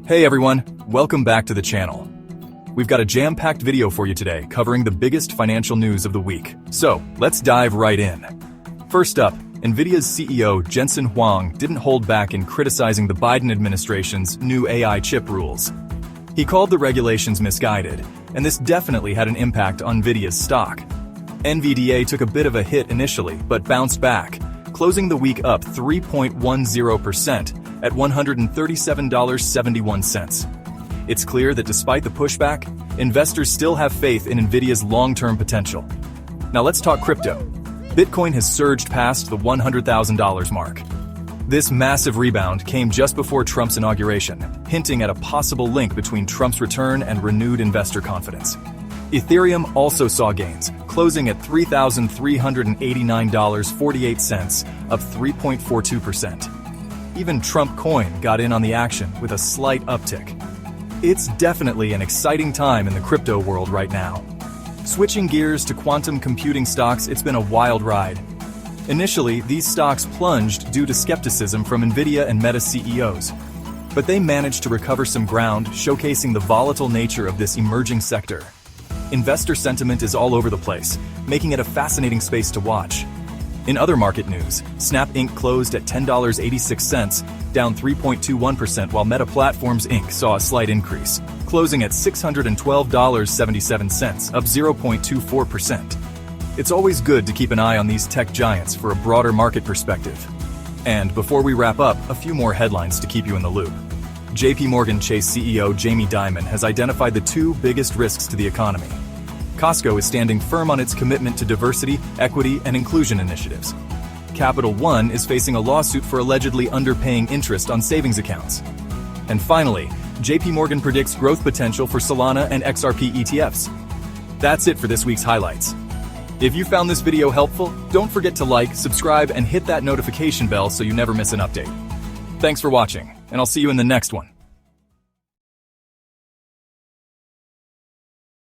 Hey everyone, welcome back to the channel. We've got a jam-packed video for you today covering the biggest financial news of the week. So, let's dive right in. First up, Nvidia's CEO Jensen Huang didn't hold back in criticizing the Biden administration's new AI chip rules. He called the regulations misguided, and this definitely had an impact on Nvidia's stock. Nvidia took a bit of a hit initially, but bounced back, closing the week up 3.10% at $137.71. It's clear that despite the pushback, investors still have faith in Nvidia's long-term potential. Now let's talk crypto. Bitcoin has surged past the $100,000 mark. This massive rebound came just before Trump's inauguration, hinting at a possible link between Trump's return and renewed investor confidence. Ethereum also saw gains, closing at $3,389.48, up 3.42%. Even Trump coin got in on the action with a slight uptick. It's definitely an exciting time in the crypto world right now. Switching gears to quantum computing stocks, it's been a wild ride. Initially, these stocks plunged due to skepticism from Nvidia and Meta CEOs, but they managed to recover some ground, showcasing the volatile nature of this emerging sector. Investor sentiment is all over the place, making it a fascinating space to watch. In other market news, Snap Inc. closed at $10.86, down 3.21%, while Meta Platforms Inc. saw a slight increase, closing at $612.77, up 0.24%. It's always good to keep an eye on these tech giants for a broader market perspective. And before we wrap up, a few more headlines to keep you in the loop. JP Chase CEO Jamie Dimon has identified the two biggest risks to the economy. Costco is standing firm on its commitment to diversity, equity, and inclusion initiatives. Capital One is facing a lawsuit for allegedly underpaying interest on savings accounts. And finally, JP Morgan predicts growth potential for Solana and XRP ETFs. That's it for this week's highlights. If you found this video helpful, don't forget to like, subscribe, and hit that notification bell so you never miss an update. Thanks for watching, and I'll see you in the next one.